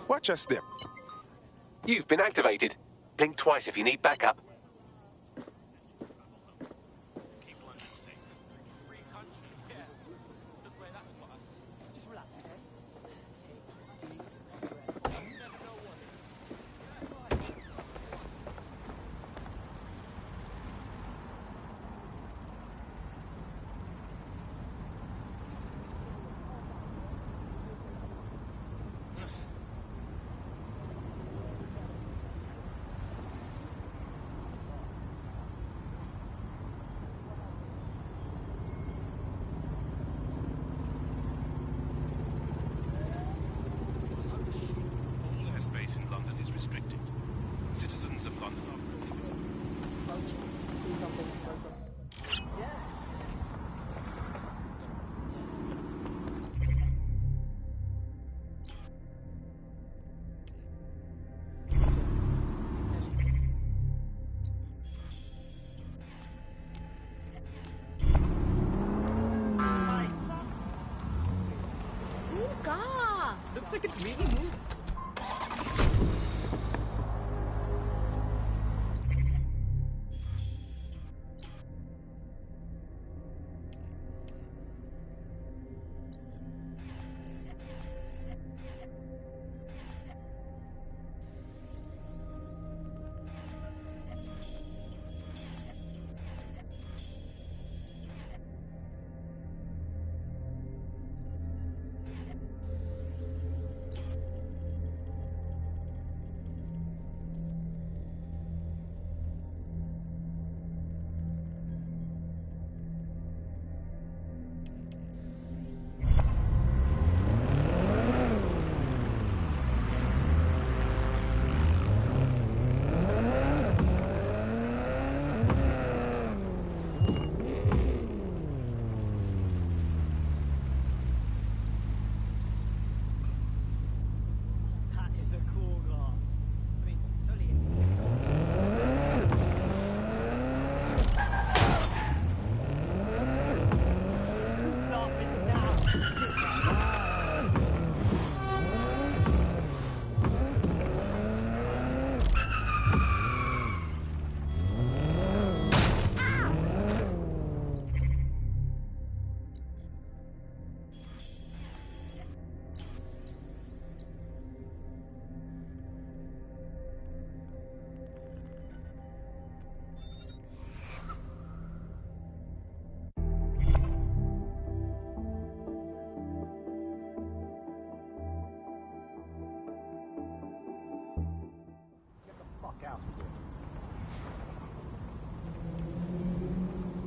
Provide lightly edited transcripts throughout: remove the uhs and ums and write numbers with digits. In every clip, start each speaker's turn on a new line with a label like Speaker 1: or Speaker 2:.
Speaker 1: Watch your step.
Speaker 2: You've been activated. Blink twice if you need backup.
Speaker 3: Space in London is restricted. Citizens of London are
Speaker 4: Ooh, God! Looks like it really moves.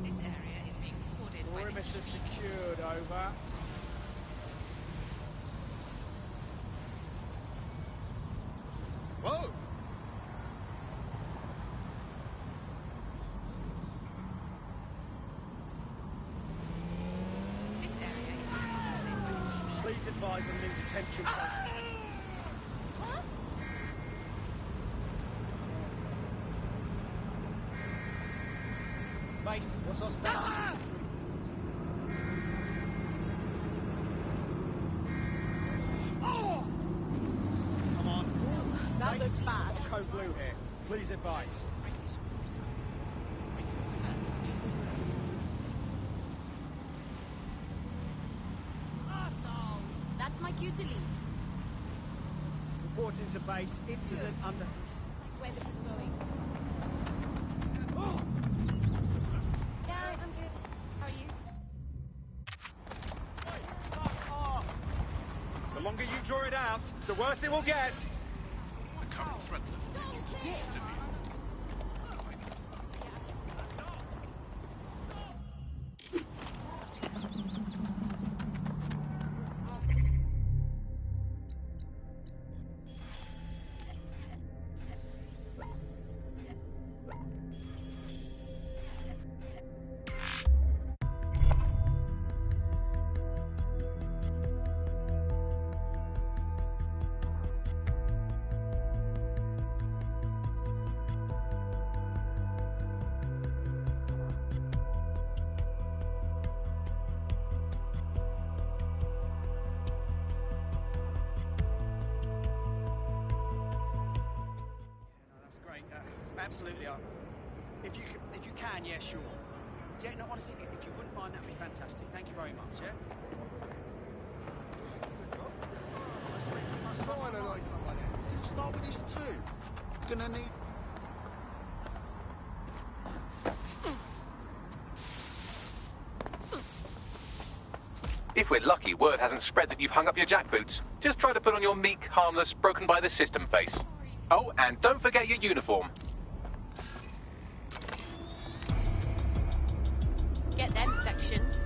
Speaker 5: This area is being recorded by the
Speaker 6: Perimeter secured, over.
Speaker 1: Whoa!
Speaker 5: This area is being recorded by the GB.
Speaker 6: Please advise on new detention. Base, what's our status? Oh! Come on.
Speaker 4: That looks bad.
Speaker 6: Code blue here. Please advise.
Speaker 5: British broadcasting. Written for Earth News.
Speaker 4: That's my cue to leave.
Speaker 6: Reporting to base. Incident under...
Speaker 4: Where this is going.
Speaker 6: Oh!
Speaker 4: Yeah, I'm good. How are you?
Speaker 1: The longer you draw it out, the worse it will get.
Speaker 3: current threat level is severe.
Speaker 6: Absolutely. If you can, yeah, sure. Yeah, no, honestly, if you wouldn't mind, that'd be fantastic. Thank you very much, yeah?
Speaker 1: Start with this too. You're gonna need...
Speaker 2: If we're lucky, word hasn't spread that you've hung up your jackboots. Just try to put on your meek, harmless, broken by the system face. Oh, and don't forget your uniform.
Speaker 4: Get them sectioned.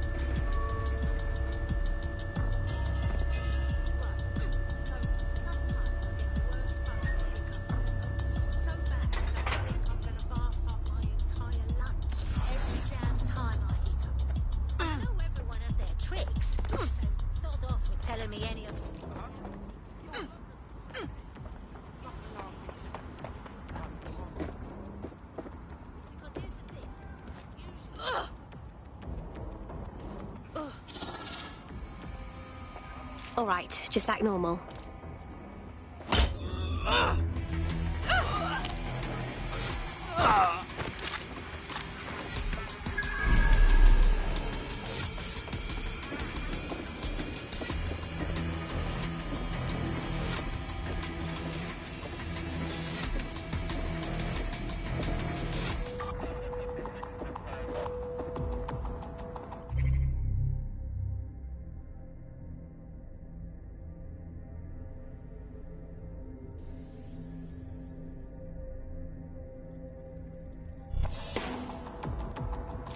Speaker 7: All right, just act normal.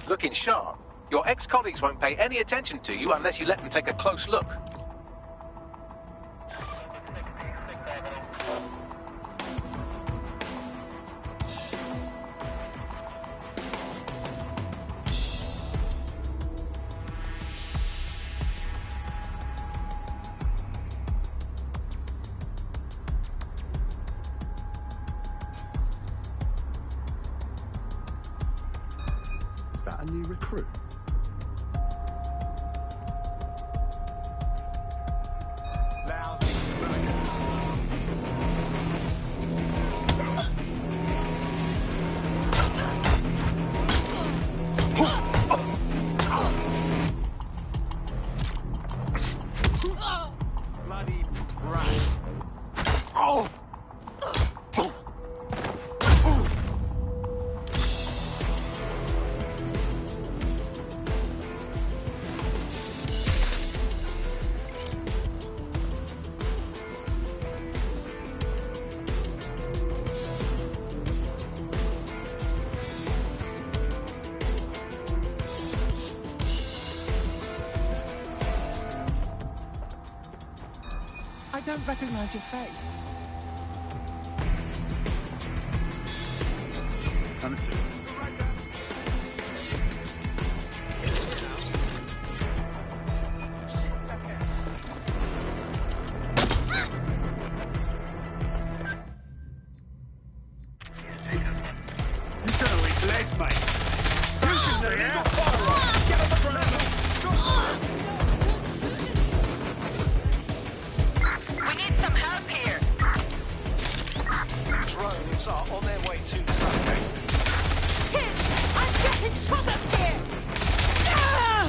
Speaker 2: Looking sharp. Your ex-colleagues won't pay any attention to you unless you let them take a close look.
Speaker 1: Is that a new recruit? Lousy bloody brat. Oh!
Speaker 8: I don't recognize your face.
Speaker 1: Come and see. You're gonna eat legs, mate. You shouldn't have even got fire on. Get on the ground.
Speaker 9: We need some help here.
Speaker 6: Drones are on their way to the suspect.
Speaker 4: Kid, I'm getting shot at here! Ah!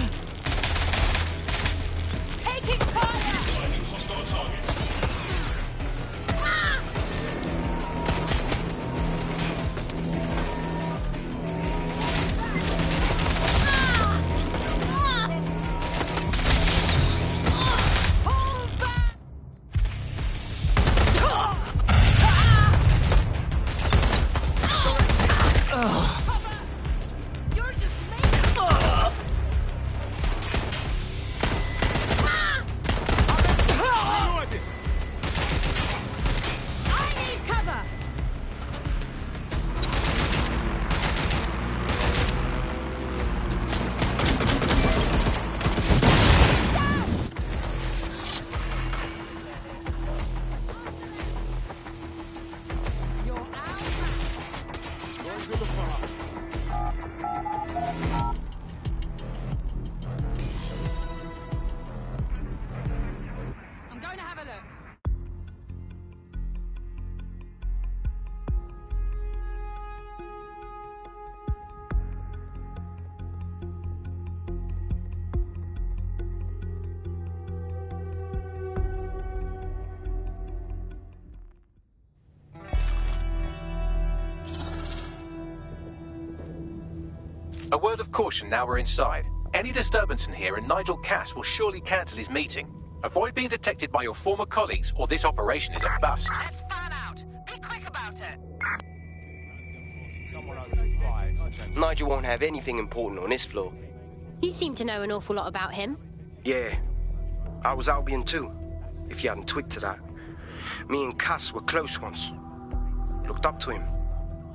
Speaker 4: Taking fire!
Speaker 3: Hostile target.
Speaker 4: Hold back!
Speaker 2: A word of caution now we're inside. Any disturbance in here and Nigel Cass will surely cancel his meeting. Avoid being detected by your former colleagues or this operation is a bust.
Speaker 9: Let's fan out. Be quick about it.
Speaker 8: Nigel won't have anything important on this floor.
Speaker 7: You seem to know an awful lot about him.
Speaker 8: Yeah, I was Albion too, if you hadn't twigged to that. Me and Cass were close once. Looked up to him.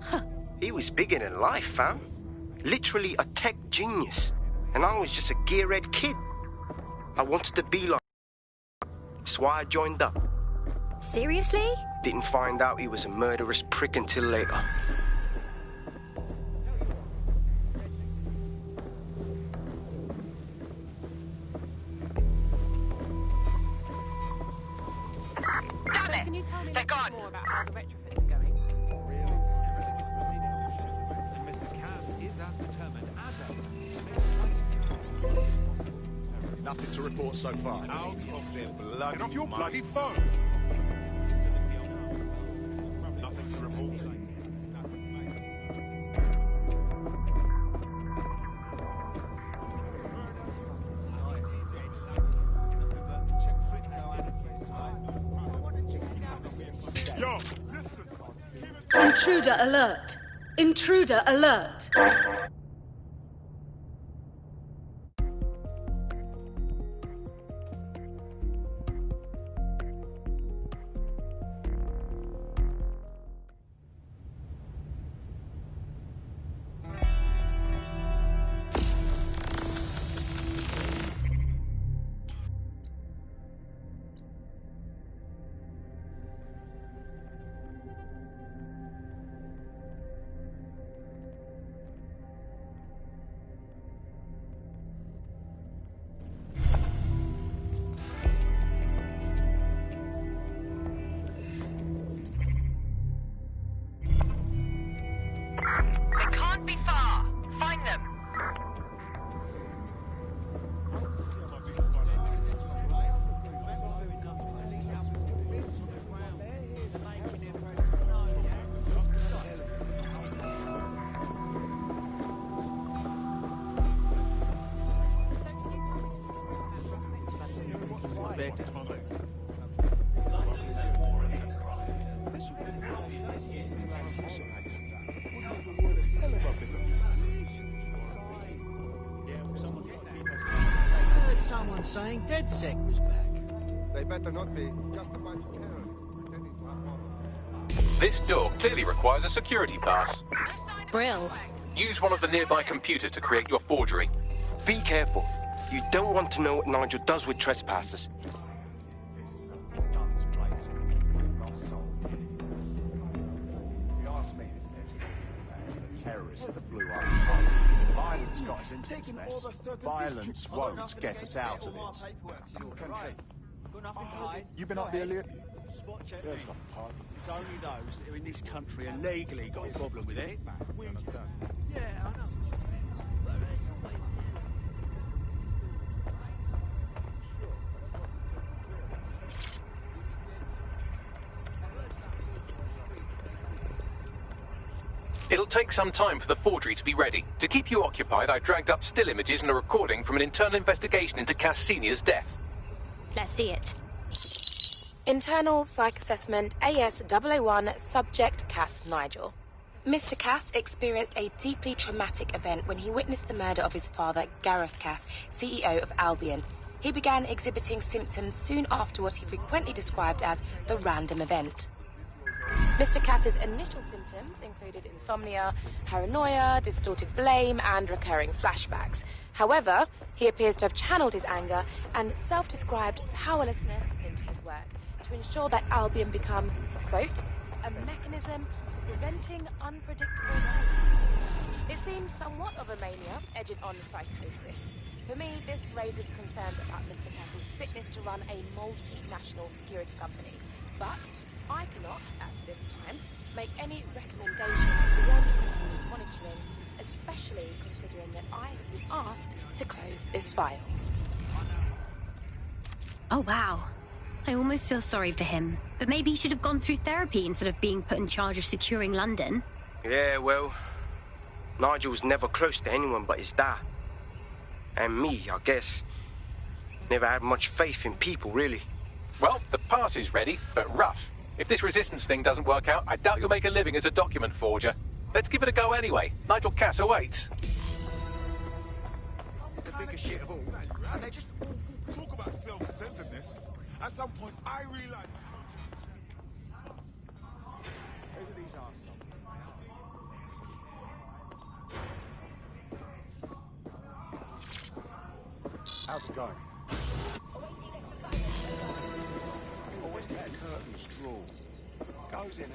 Speaker 7: Huh.
Speaker 8: He was bigger than life, fam. Literally a tech genius. And I was just a gearhead kid. I wanted to be like him. That's why I joined up.
Speaker 7: Seriously?
Speaker 8: Didn't find out he was a murderous prick until later.
Speaker 9: Damn it!
Speaker 4: Can you tell me
Speaker 9: They're gone.
Speaker 4: more about how the retrofits are going?
Speaker 1: Really? Everything is proceeding as scheduled. And Mr. Cass is as determined as ever to make it
Speaker 10: Nothing to report so far.
Speaker 1: out of their bloody Get off your bloody phone! Nothing to report. Yo, listen.
Speaker 11: Intruder alert! Intruder alert!
Speaker 9: They can't be far. Find them.
Speaker 6: I heard someone saying DedSec was back.
Speaker 10: They better not be. Just a bunch of terrorists pretending to have morals.
Speaker 2: This door clearly requires a security pass.
Speaker 7: Brill.
Speaker 2: Use one of the nearby computers to create your forgery.
Speaker 8: Be careful. You don't want to know what Nigel does with trespassers.
Speaker 10: Guns blazing. Not solved anything. You ask me this next. The terrorists that blew up the tunnel. Violence got us into this mess. Violence won't get us out of it.
Speaker 6: Got nothing to hide.
Speaker 10: You been up here, Leah?
Speaker 6: Spot check me.
Speaker 10: There's some party.
Speaker 6: It's only those that are in this country and legally got a problem with it.
Speaker 10: We understand.
Speaker 6: Yeah, I know.
Speaker 2: It'll take some time for the forgery to be ready. To keep you occupied, I dragged up still images and a recording from an internal investigation into Cass Sr.'s death.
Speaker 7: Let's see it.
Speaker 12: Internal Psych Assessment AS001 Subject Cass Nigel. Mr. Cass experienced a deeply traumatic event when he witnessed the murder of his father, Gareth Cass, CEO of Albion. He began exhibiting symptoms soon after what he frequently described as the random event. Mr. Cass's initial symptoms included insomnia, paranoia, distorted blame, and recurring flashbacks. However, he appears to have channeled his anger and self-described powerlessness into his work to ensure that Albion become, quote, a mechanism for preventing unpredictable violence. It seems somewhat of a mania, edging on psychosis. For me, this raises concerns about Mr. Cass's fitness to run a multinational security company. But I cannot, at this time, make any recommendation beyond continued monitoring, especially considering that I have been asked to close this file.
Speaker 7: Oh, wow. I almost feel sorry for him. But maybe he should have gone through therapy instead of being put in charge of securing London.
Speaker 8: Yeah, well, Nigel's never close to anyone but his dad. And me, I guess. Never had much faith in people, really.
Speaker 2: Well, the pass is ready, but rough. If this resistance thing doesn't work out, I doubt you'll make a living as a document forger. Let's give it a go anyway. Nigel Cass awaits.
Speaker 10: It's the biggest shit of all. And they're just awful. Talk about self-centeredness. At some point, I realized... Who are these arseholes? How's it going? Always keep the curtains drawn. Goes in and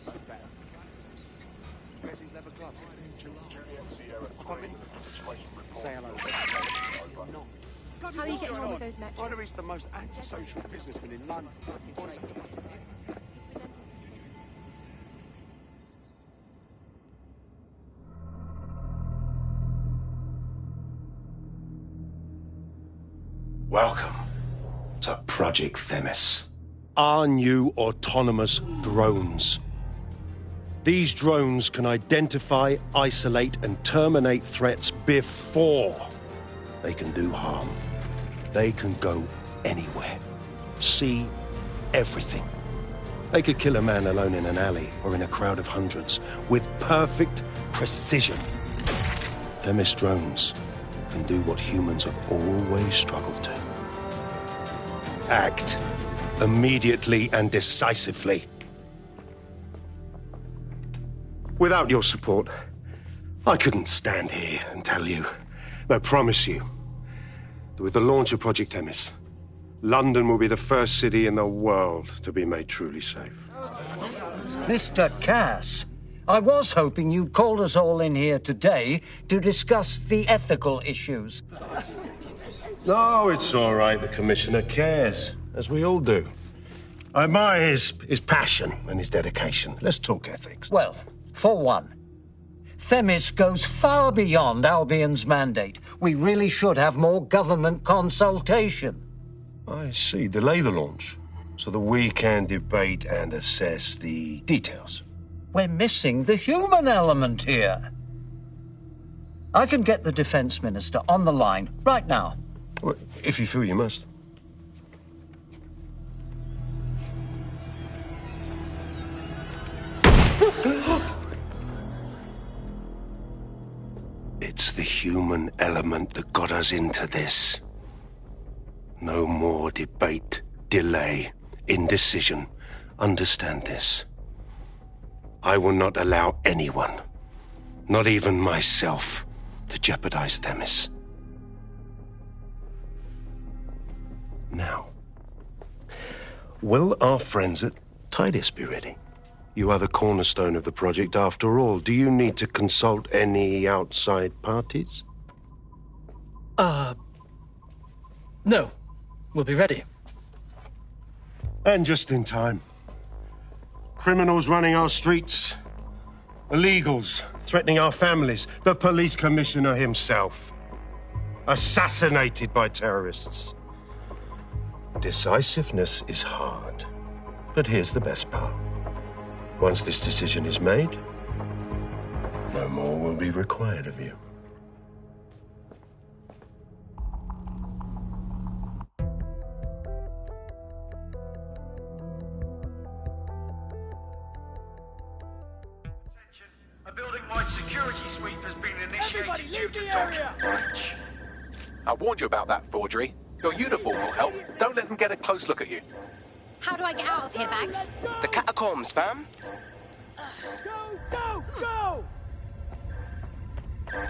Speaker 10: no better. Where's his leather gloves? In July. Pop in. Say hello.
Speaker 12: How are you getting on with those metrics?
Speaker 10: Wonder he's the most antisocial businessman in London.
Speaker 13: Welcome to Project THEMIS. Our new autonomous drones. These drones can identify, isolate, and terminate threats before they can do harm. They can go anywhere, see everything. They could kill a man alone in an alley or in a crowd of hundreds with perfect precision. THEMIS drones can do what humans have always struggled to. Act immediately and decisively. Without your support, I couldn't stand here and tell you, I promise you, that with the launch of Project THEMIS, London will be the first city in the world to be made truly safe.
Speaker 14: Mr. Cass, I was hoping you'd called us all in here today to discuss the ethical issues.
Speaker 13: No, it's all right. The Commissioner cares, as we all do. I admire his passion and his dedication. Let's talk ethics.
Speaker 14: Well, for one, THEMIS goes far beyond Albion's mandate. We really should have more government consultation.
Speaker 13: I see. Delay the launch so that we can debate and assess the details.
Speaker 14: We're missing the human element here. I can get the Defense Minister on the line right now.
Speaker 13: Well, if you feel you must. It's the human element that got us into this. No more debate, delay, indecision. Understand this. I will not allow anyone, not even myself, to jeopardize THEMIS. Now, will our friends at THEMIS be ready? You are the cornerstone of the project after all. Do you need to consult any outside parties?
Speaker 15: No. We'll be ready.
Speaker 13: And just in time. Criminals running our streets. Illegals threatening our families. The police commissioner himself. Assassinated by terrorists. Decisiveness is hard. But here's the best part. Once this decision is made, no more will be required of you.
Speaker 6: A building-wide security sweep has been initiated due to document breach.
Speaker 2: I warned you about that forgery. Your uniform will help. Don't let them get a close look at you.
Speaker 7: How do I get out of here, Bags?
Speaker 8: The catacombs, fam.
Speaker 4: Go! Go!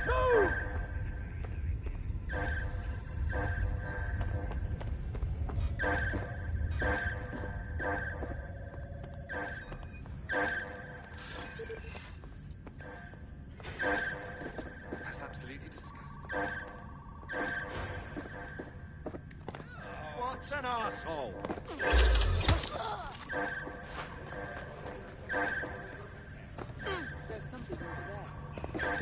Speaker 4: Move!
Speaker 6: That's absolutely disgusting.
Speaker 10: What an arsehole!
Speaker 4: There's something over there.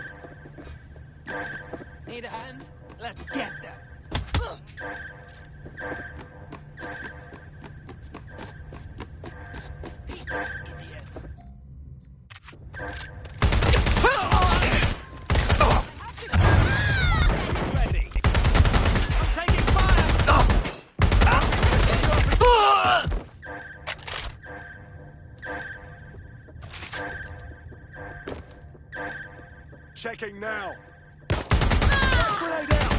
Speaker 4: Need a hand? Let's get them. Piece of idiot.
Speaker 10: Checking now. Grenade out.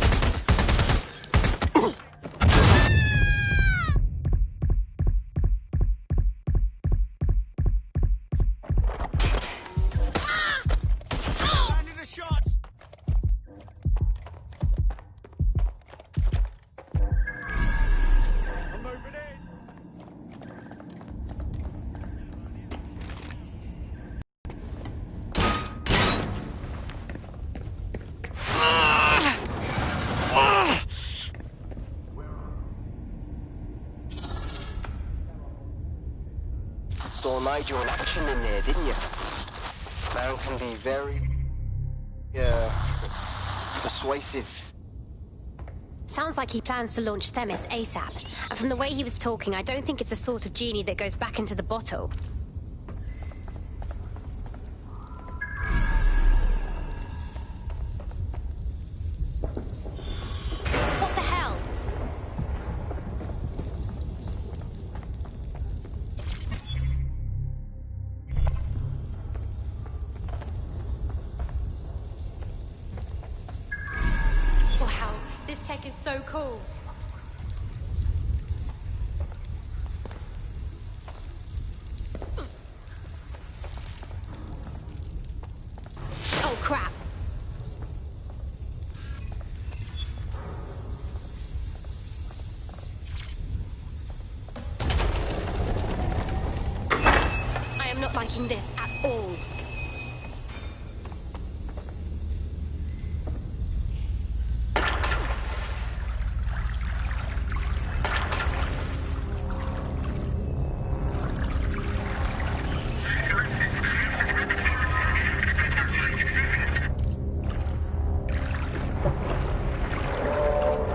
Speaker 6: Landed a shot.
Speaker 10: I'm moving in.
Speaker 8: Saw Nigel in action in there, didn't you? Man can be very, persuasive.
Speaker 7: Sounds like he plans to launch THEMIS ASAP. And from the way he was talking, I don't think it's the sort of genie that goes back into the bottle. What the hell? Wow, this tech is so cool. Oh, crap. I am not liking this at all.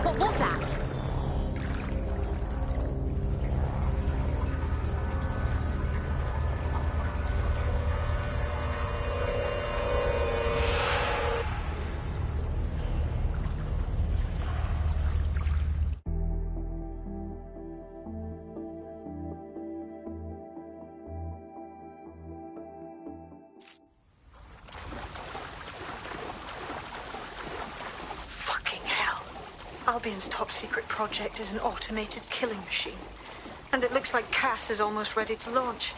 Speaker 7: What was that?
Speaker 16: Fucking hell. Albion's top-secret project is an automated killing machine. And it looks like Cass is almost ready to launch.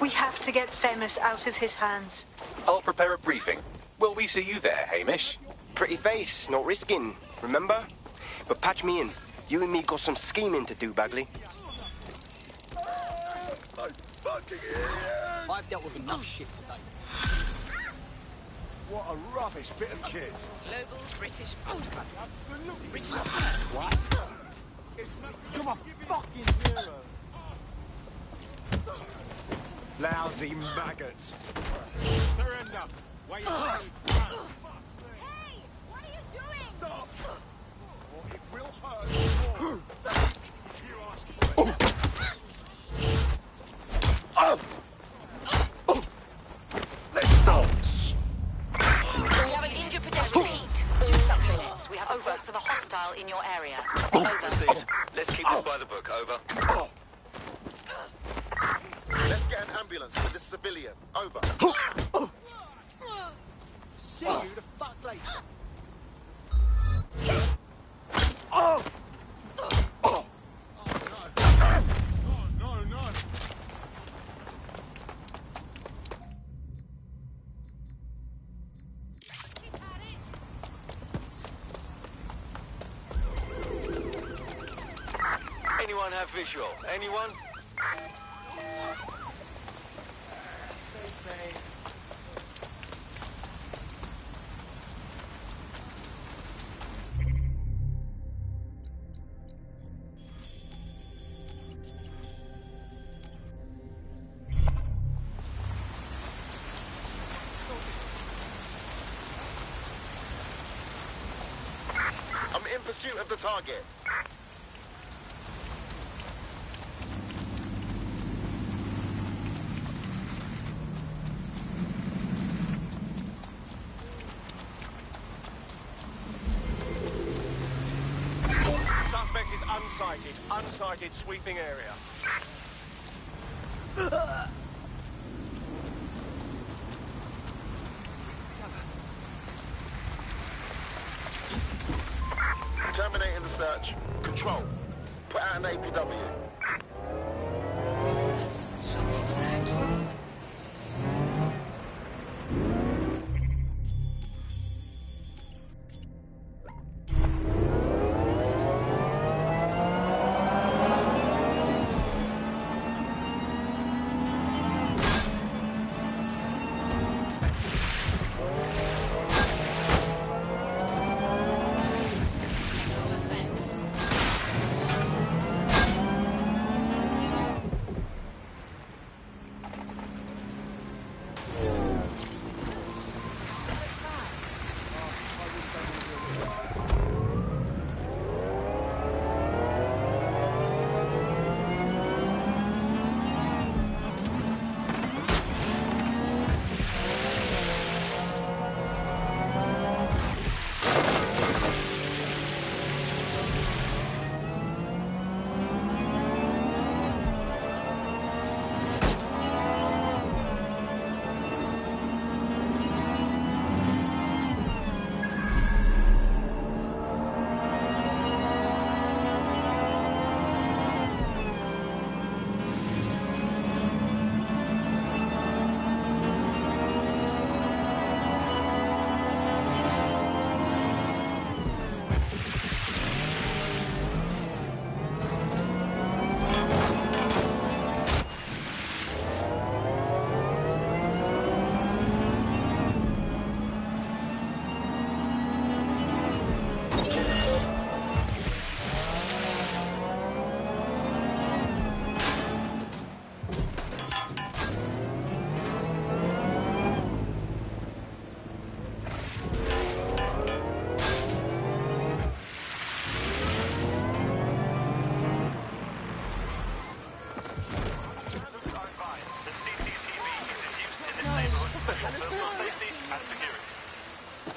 Speaker 16: We have to get THEMIS out of his hands.
Speaker 2: I'll prepare a briefing. Will we see you there, Hamish?
Speaker 8: Pretty face, not risking, remember? But patch me in. You and me got some scheming to do, Bagley.
Speaker 6: I've dealt with enough shit today.
Speaker 10: What a rubbish bit of kit.
Speaker 9: Global British podcast.
Speaker 10: Absolutely.
Speaker 6: British podcast, what? You're my fucking hero.
Speaker 10: Lousy maggots.
Speaker 3: Surrender. Wait.
Speaker 10: Hey, what are you doing? Stop. Or it will hurt more. You asked for it. Let's dance.
Speaker 9: We have an injured pedestrian. Do something. We have reports of a hostile in your area. Over.
Speaker 17: Proceed. Let's keep this by the book. Over. Let's get an ambulance for this civilian. Over.
Speaker 6: See you the fuck later.
Speaker 10: Oh!
Speaker 3: Oh, no, no.
Speaker 17: Anyone have visual? Anyone? I'm in pursuit of the target.
Speaker 10: Suspect is unsighted. Unsighted sweeping area.
Speaker 17: search. Control. Put out an APW.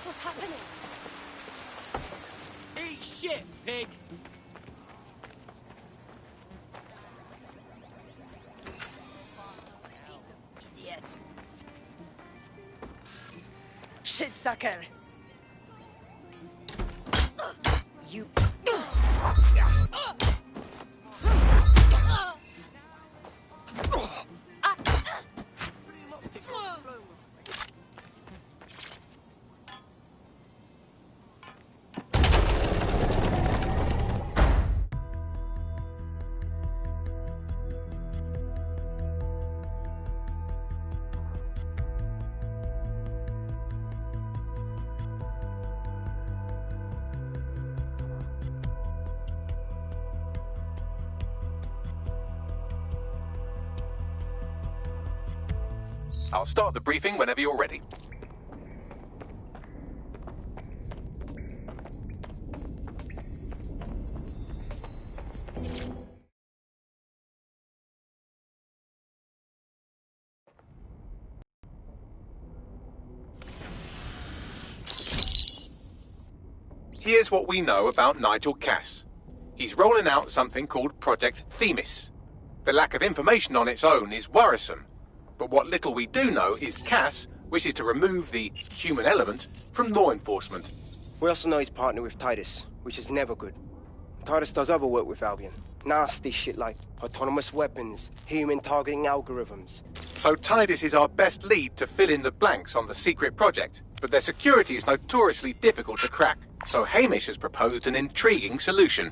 Speaker 4: What's happening? Eat shit, pig!
Speaker 18: Idiot. Shit sucker. You.
Speaker 2: I'll start the briefing whenever you're ready. Here's what we know about Nigel Cass. He's rolling out something called Project THEMIS. The lack of information on its own is worrisome. But what little we do know is Cass wishes to remove the human element from law enforcement.
Speaker 8: We also know he's partnered with Titus, which is never good. Titus does other work with Albion. Nasty shit like autonomous weapons, human targeting algorithms.
Speaker 2: So Titus is our best lead to fill in the blanks on the secret project, but their security is notoriously difficult to crack. So Hamish has proposed an intriguing solution.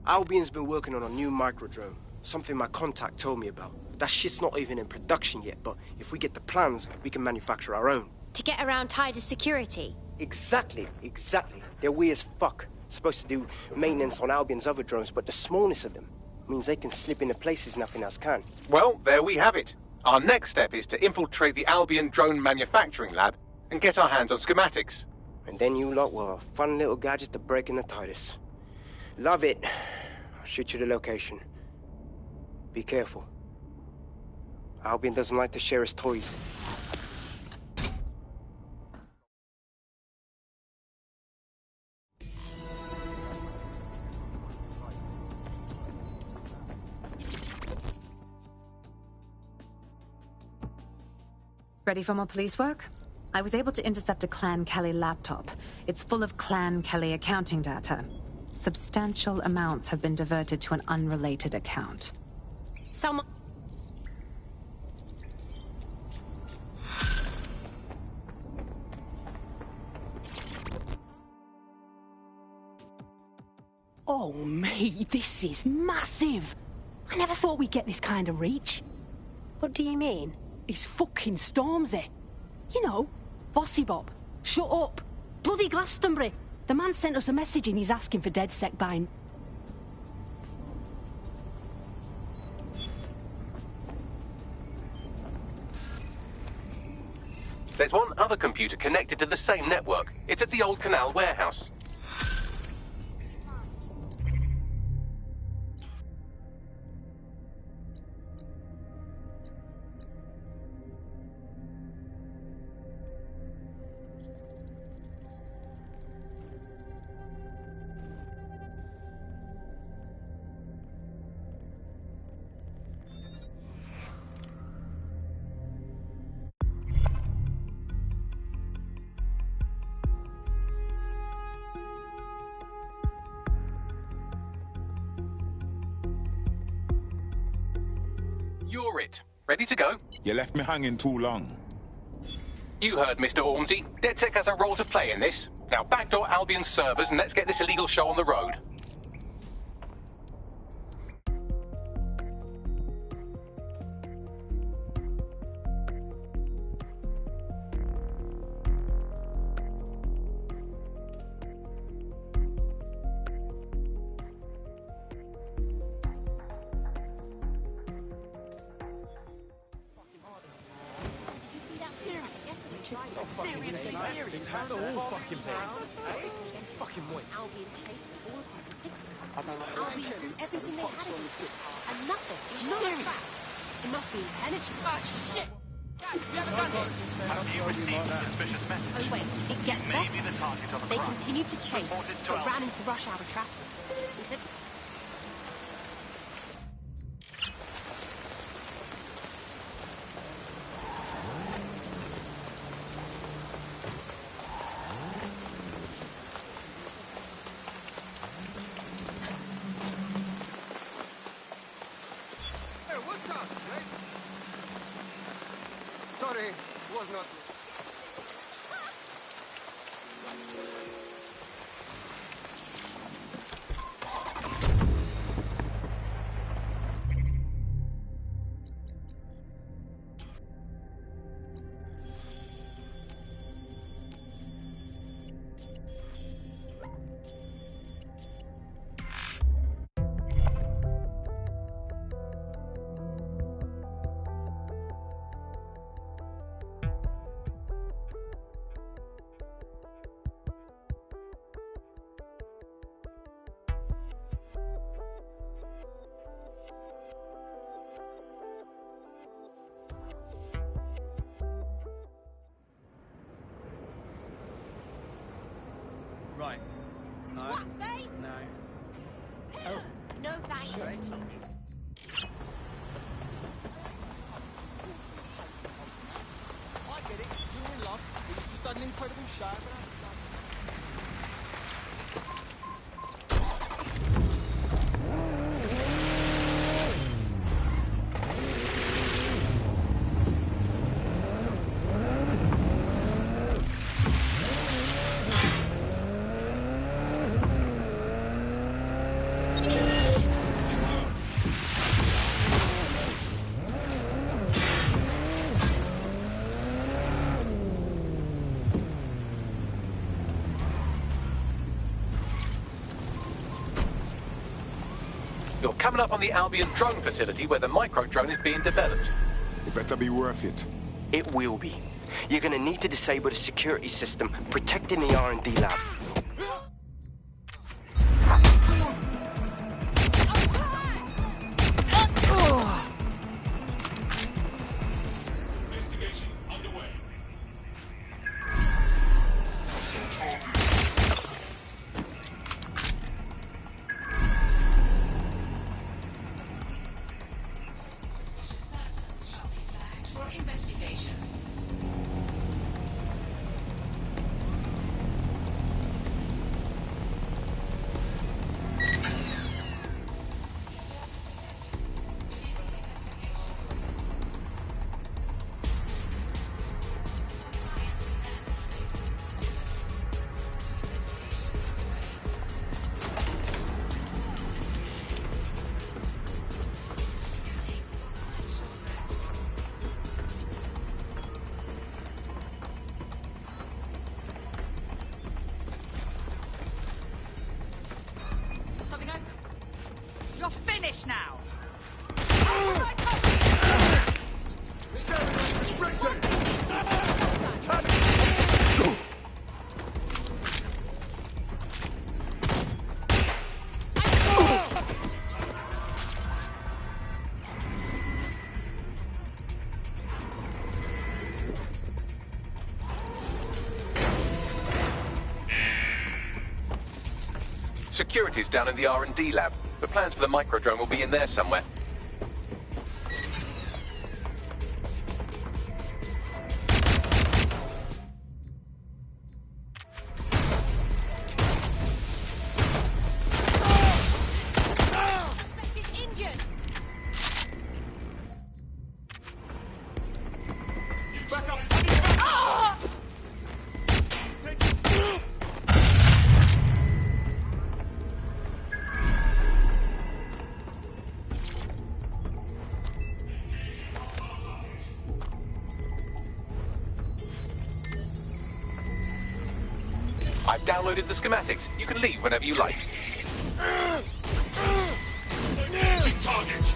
Speaker 8: Albion's been working on a new microdrone, something my contact told me about. That shit's not even in production yet, but if we get the plans, we can manufacture our own.
Speaker 7: To get around Titus security?
Speaker 8: Exactly. They're weird as fuck. Supposed to do maintenance on Albion's other drones, but the smallness of them means they can slip into places nothing else can.
Speaker 2: Well, there we have it. Our next step is to infiltrate the Albion drone manufacturing lab and get our hands on schematics.
Speaker 8: And then you lot will have a fun little gadget to break in the Titus. Love it. I'll shoot you the location. Be careful. Albion doesn't like to share his toys.
Speaker 19: Ready for more police work? I was able to intercept a Clan Kelly laptop. It's full of Clan Kelly accounting data. Substantial amounts have been diverted to an unrelated account.
Speaker 7: Someone...
Speaker 20: Oh, mate, this is massive. I never thought we'd get this kind of reach.
Speaker 7: What do you mean?
Speaker 20: It's fucking Stormzy. You know, Bossy Bob. Shut up. Bloody Glastonbury. The man sent us a message and he's asking for DedSec buying.
Speaker 2: There's one other computer connected to the same network. It's at the old canal warehouse. You're it. Ready to go?
Speaker 10: You left me hanging too long.
Speaker 2: You heard Mr. Ormsey. DedSec has a role to play in this. Now backdoor Albion's servers and let's get this illegal show on the road.
Speaker 20: Albion chased them all across the city. Albion threw everything they had at us. And nothing. Not a scratch. It must be impenetrable. Ah, shit! Guys, we have a gun here.
Speaker 3: Have you received a suspicious message?
Speaker 7: Oh wait, it gets
Speaker 3: Maybe
Speaker 7: better.
Speaker 3: the target of a
Speaker 7: They
Speaker 3: crime.
Speaker 7: continued to chase,
Speaker 3: Reported
Speaker 7: but
Speaker 3: 12.
Speaker 7: ran into rush hour traffic. Is it...
Speaker 6: Sorry, was not. Right. No.
Speaker 7: Swat-face?
Speaker 6: No.
Speaker 7: Oh, no thanks.
Speaker 6: I get it. You're in love. But you just done an incredible shot.
Speaker 2: You're coming up on the Albion drone facility where the micro drone is being developed.
Speaker 10: It better be worth it.
Speaker 8: It will be. You're gonna need to disable the security system protecting the R&D lab.
Speaker 3: Investigation underway.
Speaker 5: For investigation.
Speaker 2: Security's down in the R&D lab. The plans for the microdrone will be in there somewhere. I've downloaded the schematics. You can leave whenever you like.
Speaker 10: Engaging target.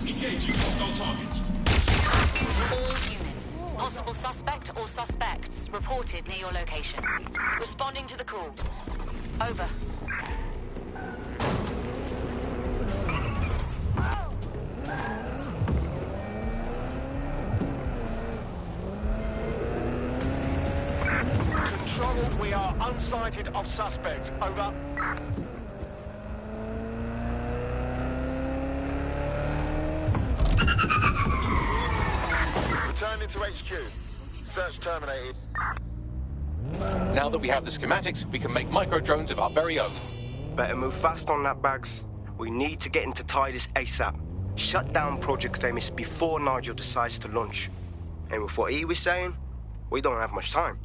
Speaker 9: Engaging hostile target. All units. Possible suspect or suspects reported near your location. Responding to the call. Over.
Speaker 10: Control, we are unsighted of suspects. Over.
Speaker 17: Returning to HQ. Search terminated.
Speaker 2: Now that we have the schematics, we can make microdrones of our very own.
Speaker 8: Better move fast on that, Bags. We need to get into THEMIS ASAP. Shut down Project THEMIS before Nigel decides to launch. And with what he was saying, we don't have much time.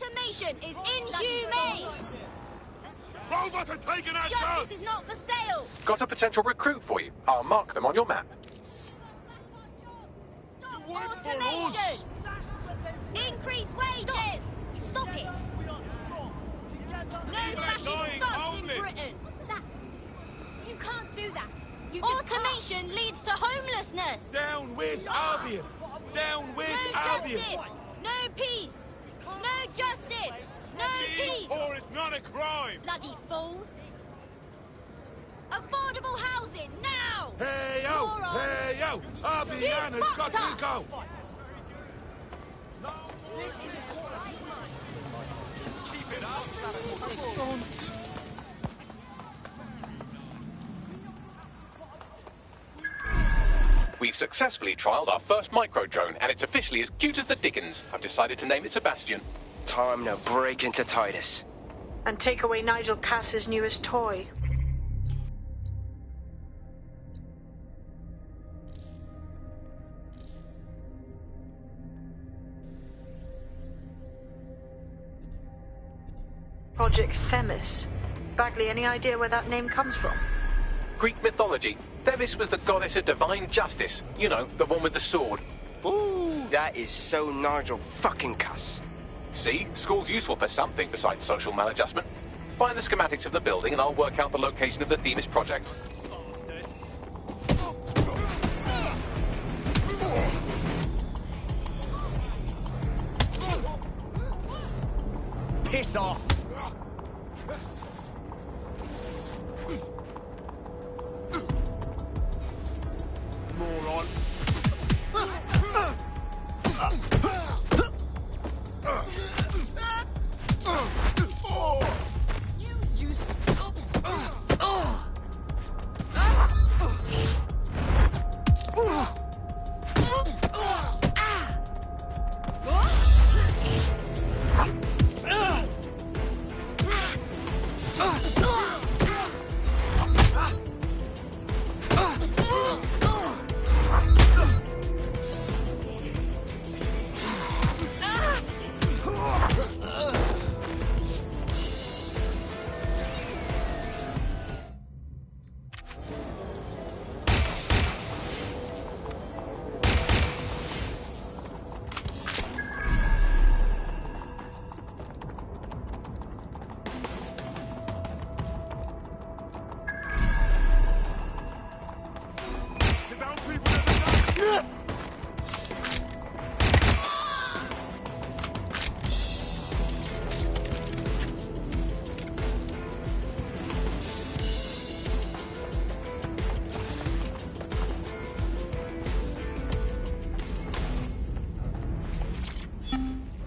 Speaker 21: Automation is inhumane!
Speaker 17: Robots are taking our
Speaker 21: Justice is not for sale!
Speaker 2: Got a potential recruit for you. I'll mark them on your map.
Speaker 21: Automation! Increase wages!
Speaker 20: Stop it!
Speaker 21: No fascist thugs in Britain!
Speaker 20: You can't do that! You
Speaker 21: Automation leads to homelessness!
Speaker 17: Down with Albion! Down with
Speaker 21: No
Speaker 17: Albion!
Speaker 21: justice! No peace! No justice! No peace!
Speaker 17: Or it's not a crime!
Speaker 20: Bloody fool!
Speaker 21: Affordable housing, now!
Speaker 17: Hey yo!
Speaker 21: Moron.
Speaker 17: Hey yo! Albion
Speaker 21: You
Speaker 17: has got
Speaker 21: fucked
Speaker 17: to
Speaker 21: us.
Speaker 17: go!
Speaker 1: Keep it up.
Speaker 2: We've successfully trialled our first micro-drone, and it's officially as cute as the Dickens. I've decided to name it Sebastian.
Speaker 8: Time to break into Titus.
Speaker 16: And take away Nigel Cass's newest toy. Project THEMIS. Bagley, any idea where that name comes from?
Speaker 2: Greek mythology. Themis was the goddess of divine justice. You know, the one with the sword.
Speaker 8: Ooh, that is so Nigel fucking Cass.
Speaker 2: See? School's useful for something besides social maladjustment. Find the schematics of the building and I'll work out the location of the THEMIS project.
Speaker 10: Piss off! Moron.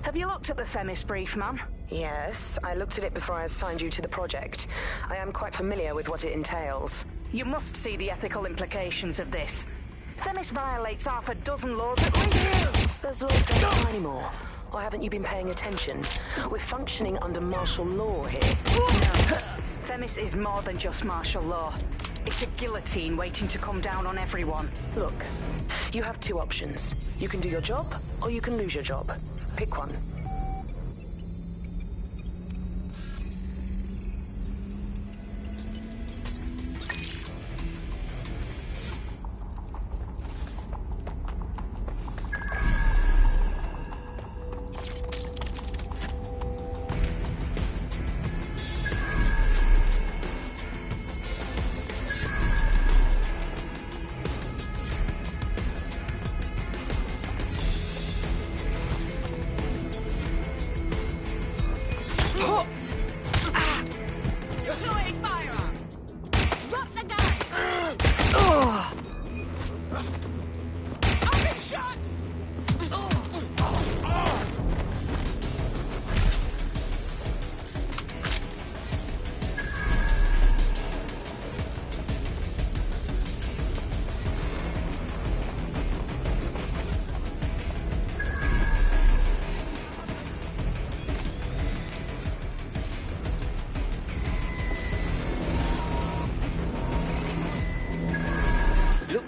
Speaker 22: Have you looked at the THEMIS brief, ma'am?
Speaker 23: Yes, I looked at it before I assigned you to the project. I am quite familiar with what it entails.
Speaker 22: You must see the ethical implications of this. THEMIS violates half a dozen laws at least.
Speaker 23: Those laws don't apply anymore. Or haven't you been paying attention? We're functioning under martial law here.
Speaker 22: No. THEMIS is more than just martial law. It's a guillotine waiting to come down on everyone.
Speaker 23: Look, you have two options. You can do your job, or you can lose your job. Pick one.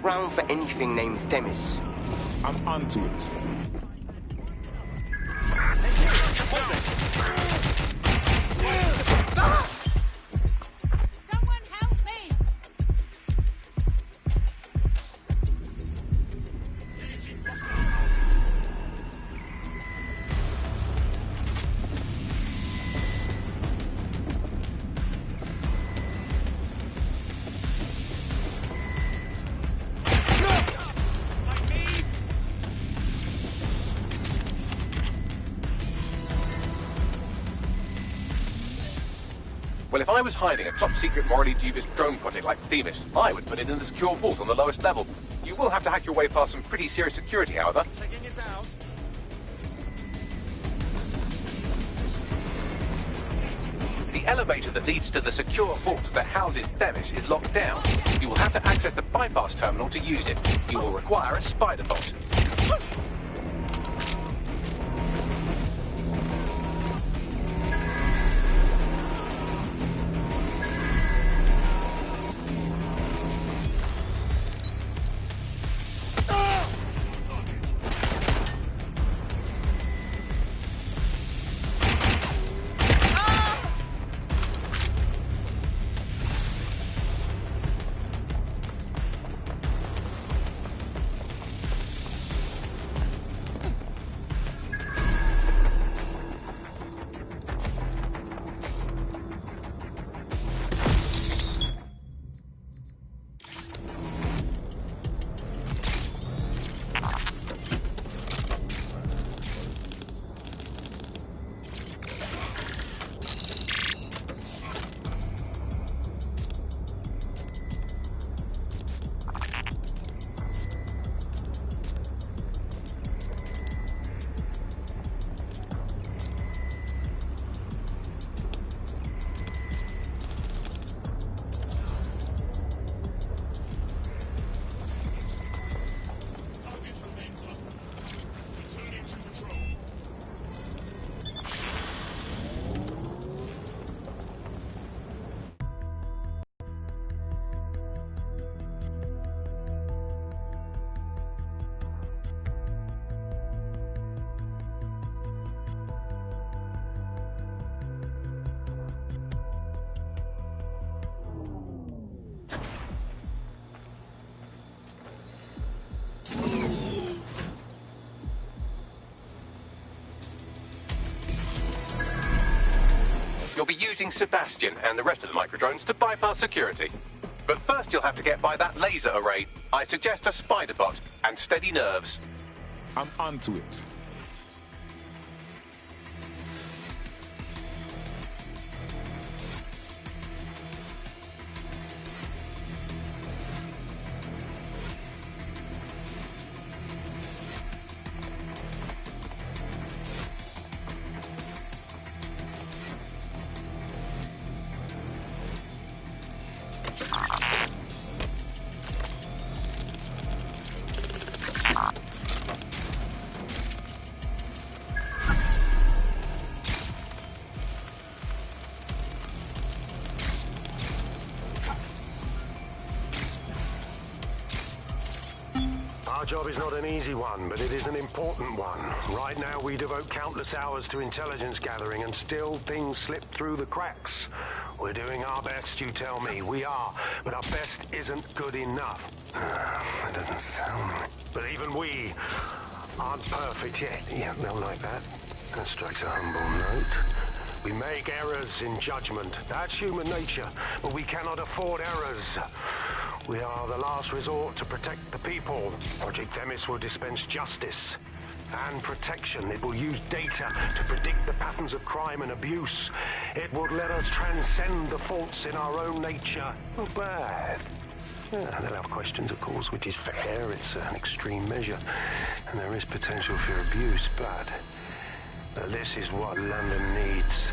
Speaker 8: Round for anything named THEMIS.
Speaker 10: I'm onto it.
Speaker 2: Well, if I was hiding a top-secret, morally dubious drone project like THEMIS, I would put it in the secure vault on the lowest level. You will have to hack your way past some pretty serious security, however.
Speaker 6: Taking it out.
Speaker 2: The elevator that leads to the secure vault that houses THEMIS is locked down. You will have to access the bypass terminal to use it. You will require a spider bot. You'll be using Sebastian and the rest of the microdrones to bypass security. But first you'll have to get by that laser array. I suggest a spider bot and steady nerves.
Speaker 10: I'm onto it.
Speaker 13: Our job is not an easy one, but it is an important one. Right now, we devote countless hours to intelligence gathering, and still things slip through the cracks. We're doing our best, you tell me. We are, but our best isn't good enough. That doesn't sound right. But even we aren't perfect yet. Yeah, no, like that. That strikes a humble note. We make errors in judgment. That's human nature, but we cannot afford errors. We are the last resort to protect the people. Project THEMIS will dispense justice and protection. It will use data to predict the patterns of crime and abuse. It would let us transcend the faults in our own nature. Not bad. Yeah, they'll have questions, of course, which is fair. It's an extreme measure, and there is potential for abuse, but this is what London needs.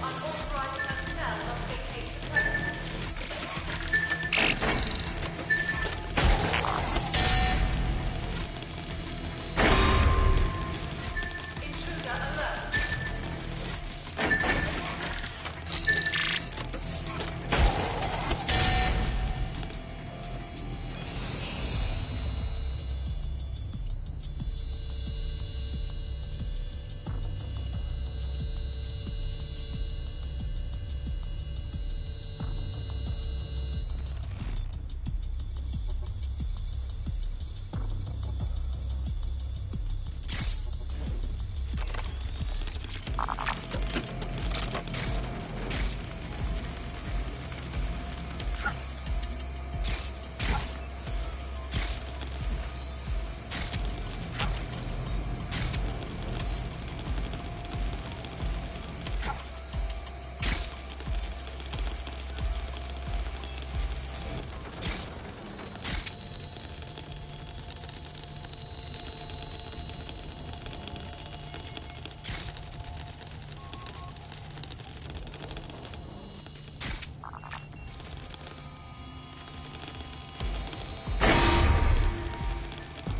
Speaker 9: Unauthorized personnel must vacate the premises. Intruder alert.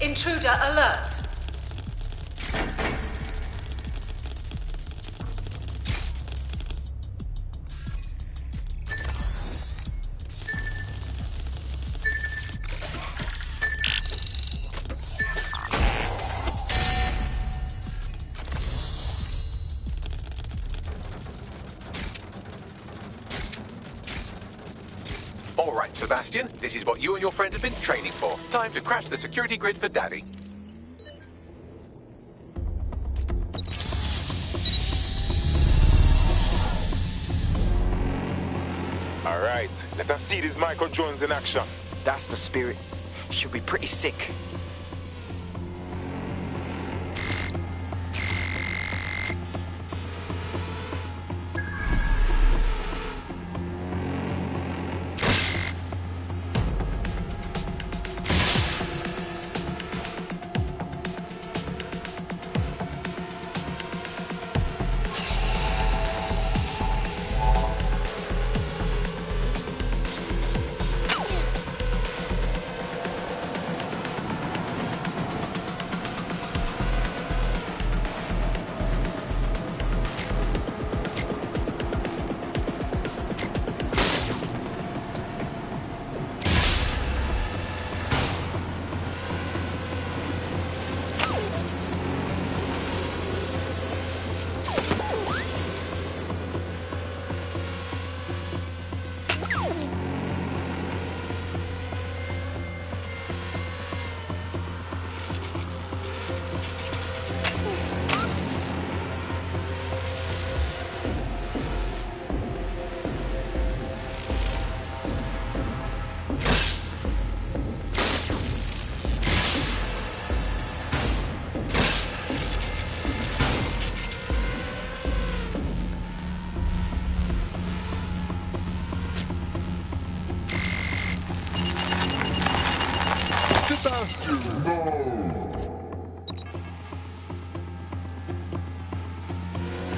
Speaker 9: Intruder alert.
Speaker 2: All right, Sebastian, this is what you and your friend have been training for. Time to crash the security grid for Daddy.
Speaker 11: All right, let us see these micro drones in action.
Speaker 8: That's the spirit. Should be pretty sick.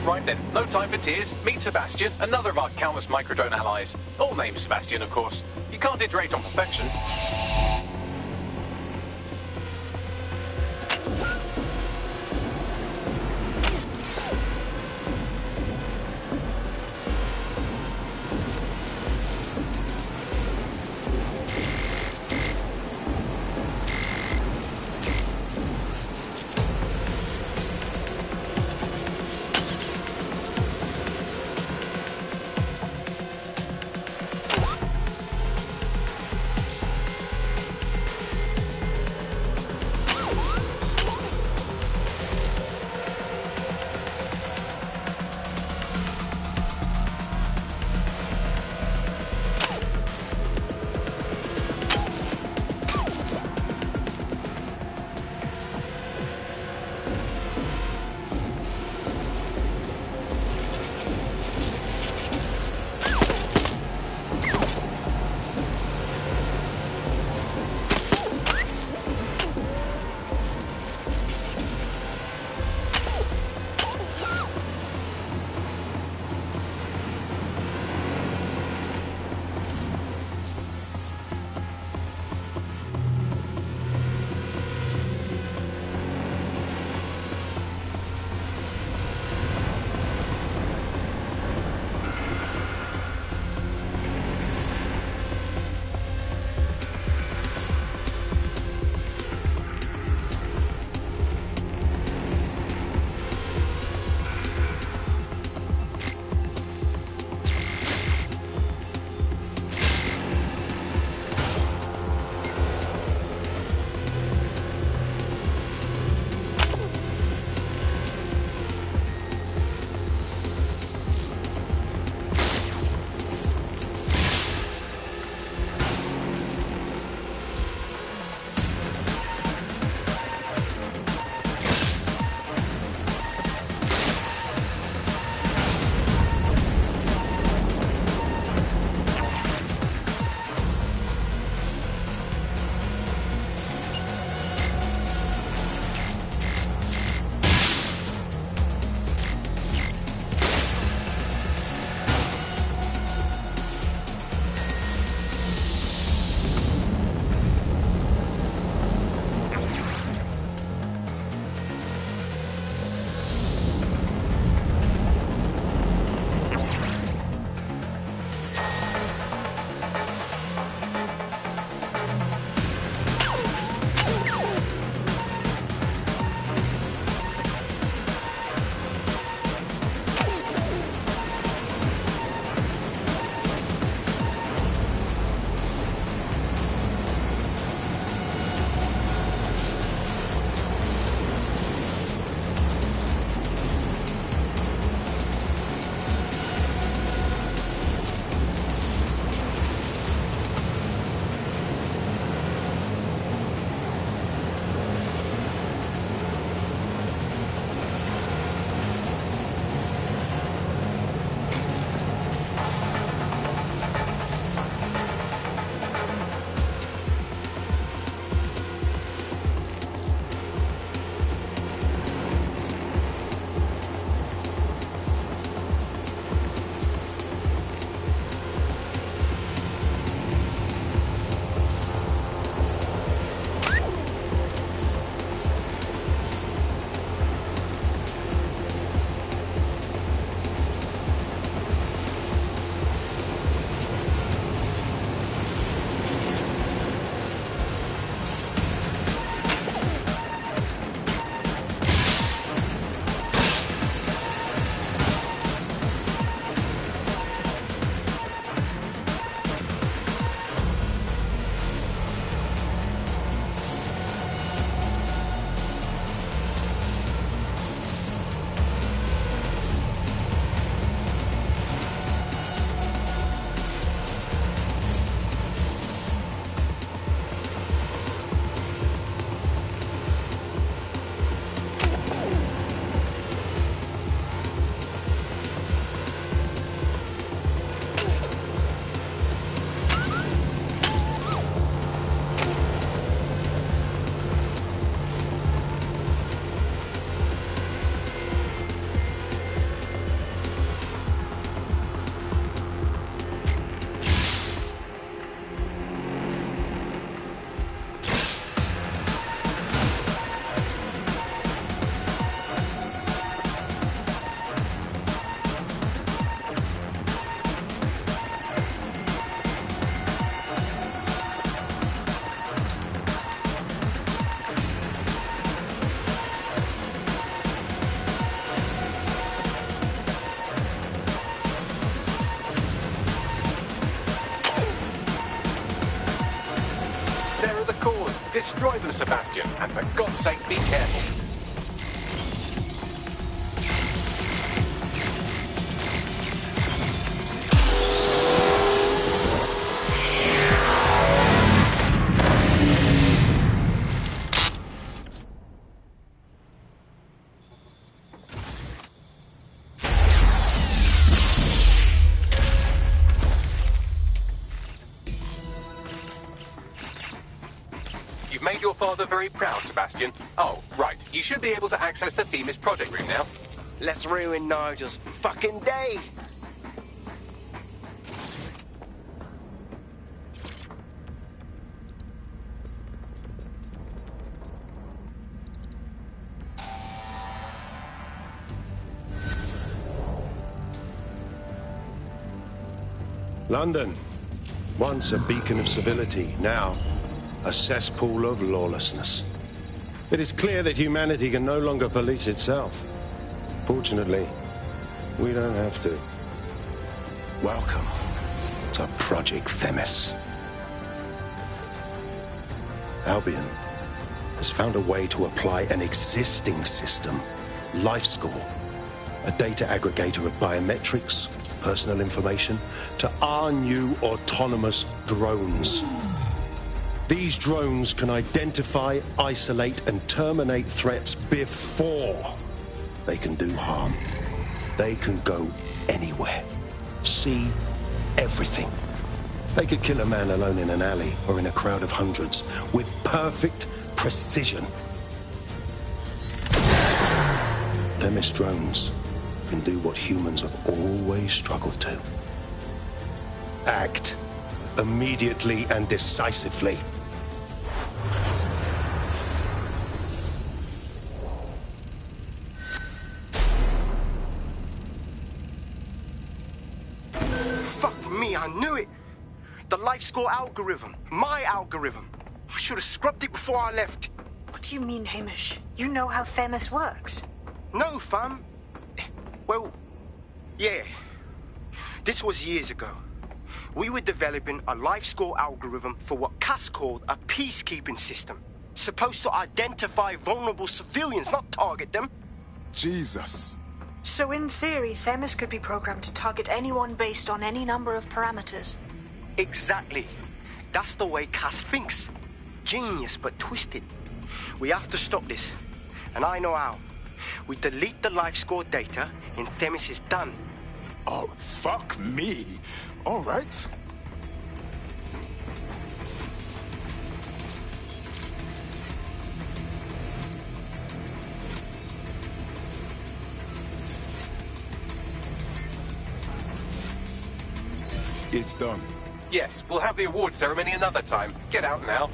Speaker 2: Right then, no time for tears. Meet Sebastian, another of our countless microdrone allies. All named Sebastian, of course. You can't iterate on perfection. Destroy them, Sebastian, and for God's sake, be careful. You've made your father very proud, Sebastian. Oh, right. You should be able to access the THEMIS project room now.
Speaker 8: Let's ruin Nigel's fucking day.
Speaker 13: London, once a beacon of civility, now a cesspool of lawlessness. It is clear that humanity can no longer police itself. Fortunately, we don't have to. Welcome to Project THEMIS. Albion has found a way to apply an existing system, LifeScore, a data aggregator of biometrics, personal information, to our new autonomous drones. These drones can identify, isolate, and terminate threats before they can do harm. They can go anywhere, see everything. They could kill a man alone in an alley or in a crowd of hundreds with perfect precision. THEMIS drones can do what humans have always struggled to. Act immediately and decisively.
Speaker 8: Fuck me, I knew it. The LifeScore algorithm. My algorithm. I should have scrubbed it before I left.
Speaker 16: What do you mean, Hamish? You know how THEMIS works?
Speaker 8: No, fam. Well, yeah. This was years ago. We were developing a LifeScore algorithm for what Cass called a peacekeeping system. Supposed to identify vulnerable civilians, not target them.
Speaker 10: Jesus.
Speaker 16: So in theory, THEMIS could be programmed to target anyone based on any number of parameters.
Speaker 8: Exactly. That's the way Cass thinks. Genius, but twisted. We have to stop this. And I know how. We delete the LifeScore data, and THEMIS is done.
Speaker 10: Oh, fuck me. All right. It's done.
Speaker 2: Yes, we'll have the award ceremony another time. Get out now.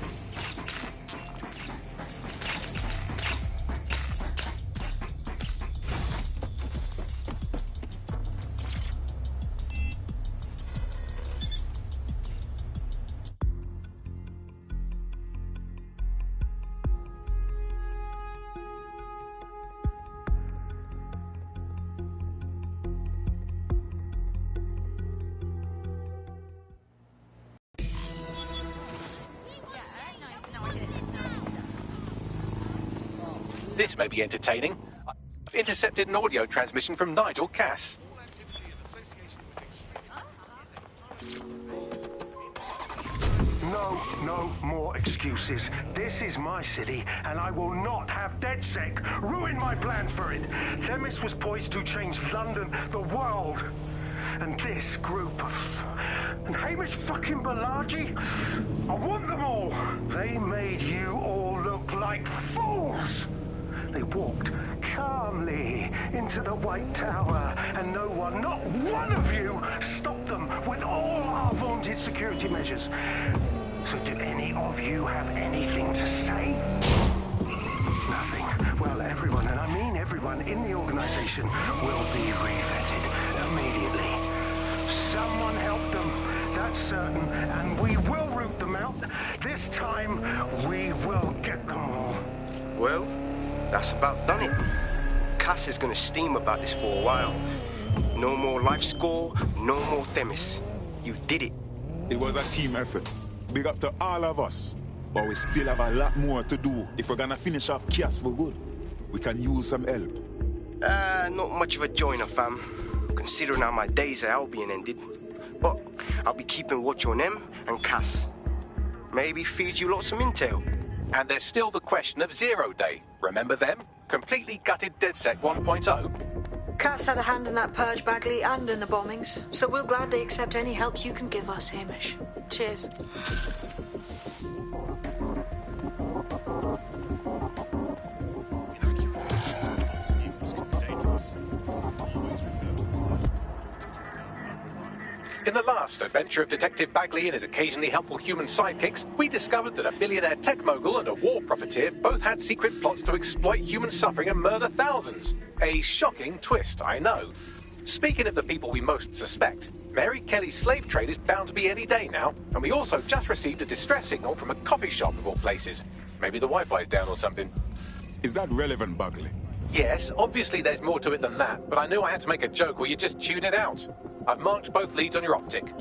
Speaker 2: This may be entertaining. I've intercepted an audio transmission from Nigel Cass.
Speaker 13: No more excuses. This is my city, and I will not have DedSec ruin my plans for it. THEMIS was poised to change London, the world. And this group of... And Hamish fucking Balaji? I want them all. They made you all look like fools. They walked calmly into the White Tower, and no one, not one of you, stopped them with all our vaunted security measures. So do any of you have anything to say? Nothing. Well, everyone, and I mean everyone in the organization, will be revetted immediately. Someone help them, that's certain, and we will root them out. This time, we will get them all.
Speaker 8: Well, that's about done it. Cass is gonna steam about this for a while. No more LifeScore, no more THEMIS. You did it.
Speaker 10: It was a team effort. Big up to all of us.
Speaker 12: But we still have a lot more to do if we're gonna finish off Cass for good. We can use some help.
Speaker 8: Not much of a joiner, fam. Considering how my days at Albion ended. But I'll be keeping watch on them and Cass. Maybe feed you lots of intel.
Speaker 2: And there's still the question of Zero Day. Remember them? Completely gutted DedSec 1.0.
Speaker 16: Cass had a hand in that purge, Bagley, and in the bombings, so we'll gladly accept any help you can give us, Hamish. Cheers.
Speaker 2: In the last adventure of Detective Bagley and his occasionally helpful human sidekicks, we discovered that a billionaire tech mogul and a war profiteer both had secret plots to exploit human suffering and murder thousands. A shocking twist, I know. Speaking of the people we most suspect, Mary Kelly's slave trade is bound to be any day now, and we also just received a distress signal from a coffee shop of all places. Maybe the Wi-Fi's down or something.
Speaker 12: Is that relevant, Bagley?
Speaker 2: Yes, obviously there's more to it than that, but I knew I had to make a joke or you'd just tune it out. I've marked both leads on your optic.